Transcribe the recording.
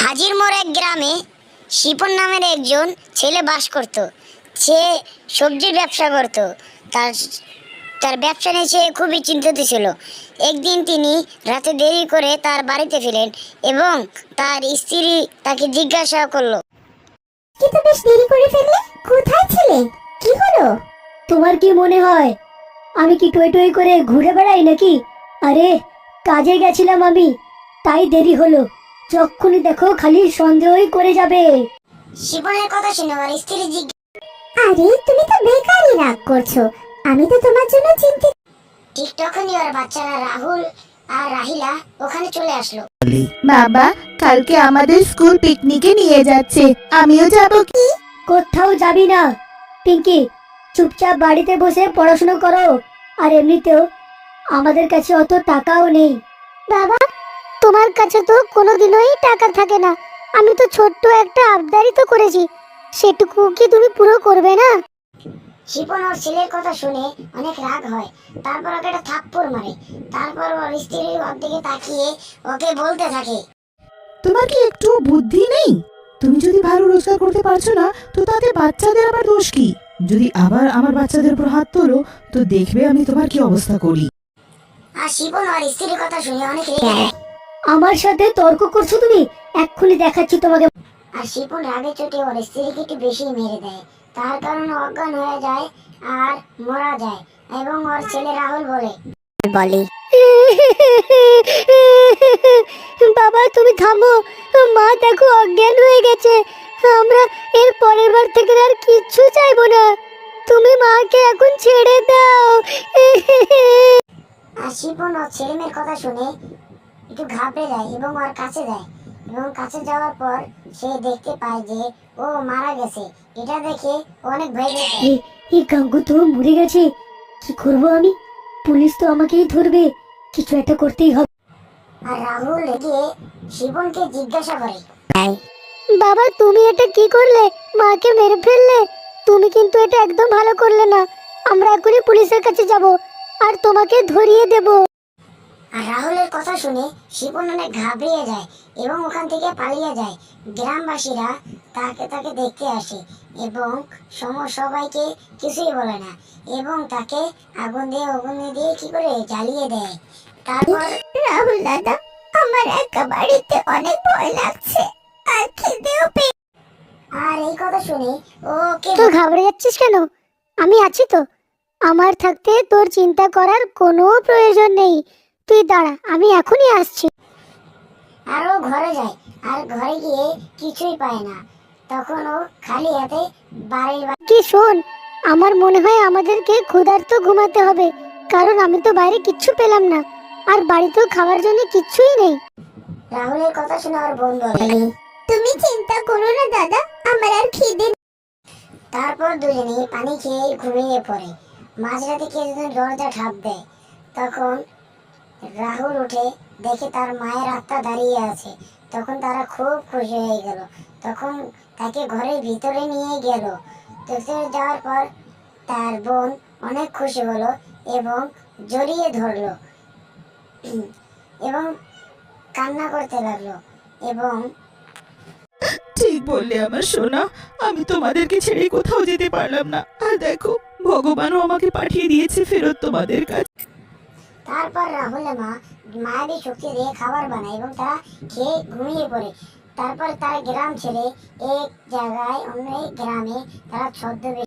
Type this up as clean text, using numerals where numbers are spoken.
হাজির মোড় এক গ্রামে শিপন নামের একজন ছেলে বাস করত। সে সবজির ব্যবসা করত। তার তার ব্যবসা নিয়ে সে খুবই চিন্তিত ছিল। একদিন তিনি রাতে দেরি করে তার বাড়িতে ফিরেন এবং তার স্ত্রী তাকে জিজ্ঞাসা করলো, কিন্তু বেশ দেরি করে ফেললে, কোথায় ছিলে, কি হলো? তোমার কি মনে হয় আমি কি টই টই করে ঘুরে বেড়াই নাকি? আরে কাজে গেছিলাম আমি, তাই দেরি হলো। যখনই দেখো খালি সন্দেহই করে যাবে। শিপনের কথা শুনে আমার স্ত্রী আরে তুমি তো বেকারই রাগ করছো, আমি তো তোমার জন্য চিন্তিত। ঠিক তখনই ওর বাচ্চারা রাহুল আর রাহিলা ওখানে চলে আসলো। বাবা, কালকে আমাদের স্কুল পিকনিকে নিয়ে যাচ্ছে, আমিও যাব কি? কোথাও যাবি না পিঙ্কি, চুপচাপ বাড়িতে বসে পড়াশোনা করো। আর এমনিতেও আমাদের কাছে অত টাকাও নেই। বাবা, তোমার কাছে তো কোনোদিনই টাকা থাকে না। আমি তো ছোট্ট একটা আবদারই তো করেছি, সেটুকু কি তুমি পুরো করবে না? শিপন ওর ছেলের কথা শুনে অনেক রাগ হয়। তারপর ওকে একটা থাপ্পড় মারে। তারপর ওর স্ত্রী ওর দিকে তাকিয়ে ওকে বলতে থাকে, তোমার কি একটু বুদ্ধি নেই? তুমি যদি ভালো রোজগার করতে পারছো না, তো তাতে বাচ্চাদের আবার দোষ কি? যদি আবার আমার বাচ্চাদের উপর হাত তোলো, তো দেখবে আমি তোমার কি অবস্থা করি। আর শিপন ওর স্ত্রীর কথা শুনে অনেক রেগে যায়। আমার সাথে তর্ক করছো তুমি? এক্ষুনি দেখাচ্ছি তোমাকে। আর শিপন রাগে চোটে ওর স্ত্রীকে একটু বেশি মেরে দেয়। তার কারণে অজ্ঞান হয়ে যায় আর মারা যায়। এবং ওর ছেলে রাহুল বলে, বাবা তুমি থামো, মা দেখো অজ্ঞান হয়ে গেছে। আমরা এর পরের বার থেকে আর কিচ্ছু চাইবো না। তুমি মাকে এখন ছেড়ে দাও। আর শিপন ওর ছেলে মেয়ের কথা শুনে একটু ঘাবড়ে যায় এবং ওর কাছে যায়। এবং কাছে যাওয়ার পর সে দেখতে পায় যে ও মারা গেছে। এটা দেখে ও অনেক ভয় পেয়ে যায়। এই গাঙ্গু তো মরে গেছে, কি করব আমি? পুলিশ তো আমাকেই ধরবে, কিছু একটা করতেই হবে। আর রাহুল গিয়ে শিবনকে জিজ্ঞাসা করে, বাবা তুমি এটা কি করলে? মাকে মেরে ফেললে। তুমি কিন্তু এটা একদম ভালো করলে না। আমরা এখনই পুলিশের কাছে যাব আর তোমাকে ধরিয়ে দেব। আর রাহুলের কথা শুনে শিবন অনেক ঘাবড়িয়ে যায় এবং ওখান থেকে পালিয়ে যায়। গ্রামবাসীরা তাকে দেখতে আসে এবং সবাইকে কিছুই বলে না এবং তাকে আগুন দিয়ে কি করে জ্বালিয়ে দেয়। তারপর রাহুল দাদা, আমার একা বাড়িতে অনেক ভয় লাগছে আর খিদেও আর এই কথা শুনে ওকে তো ঘাবড়ে যাচ্ছিস কেন? আমি আছি তো। আমার থাকতে তোর চিন্তা করার কোনো প্রয়োজন নেই। তুই দাঁড়া, আমি এখনই আসছি। আরো ঘরে যায়। আর ঘরে গিয়ে কিছুই পায় না। তখন ও খালি হাতে বাড়ির কি শোন, আমার মনে হয় আমাদেরকে ক্ষুধার্ত ঘুমাতে হবে, কারণ আমি তো বাইরে কিচ্ছু পেলাম না আর বাড়িতেও খাওয়ার জন্য কিচ্ছুই নেই। রাহুলের কথা শুনে ওর বোন বলে, তুমি চিন্তা করো না দাদা, আমার আর খিদে। তারপর দুজনেই পানি খেয়ে ঘুমিয়ে পড়ে। মাঝরাতে কে যেন দরজা ঠাপ দেয়। তখন রাহুল উঠে দেখে তার মায়ের আত্মা দাঁড়িয়ে আছে। তখন তারা খুব খুশি হয়ে গেল। তখন তাকে ঘরের ভিতরে নিয়ে গেল। ভিতরে যাওয়ার পর তার বোন অনেক খুশি হলো এবং জড়িয়ে ধরলো এবং কান্না করতে লাগলো এবং ঠিক বললে আমার সোনা, আমি তোমাদেরকে ছেড়ে কোথাও যেতে পারলাম না। আর দেখো, ভগবানও আমাকে পাঠিয়ে দিয়েছে ফেরত তোমাদের কাছে। তারপর রাহুলের মা মায়াবী শক্তি দিয়ে খাবার বানায় এবং তারা খেয়ে ঘুমিয়ে পড়ে। তারপর তারা গ্রাম ছেড়ে এক জায়গায় অন্য এক গ্রামে তারা ছদ্মবেশ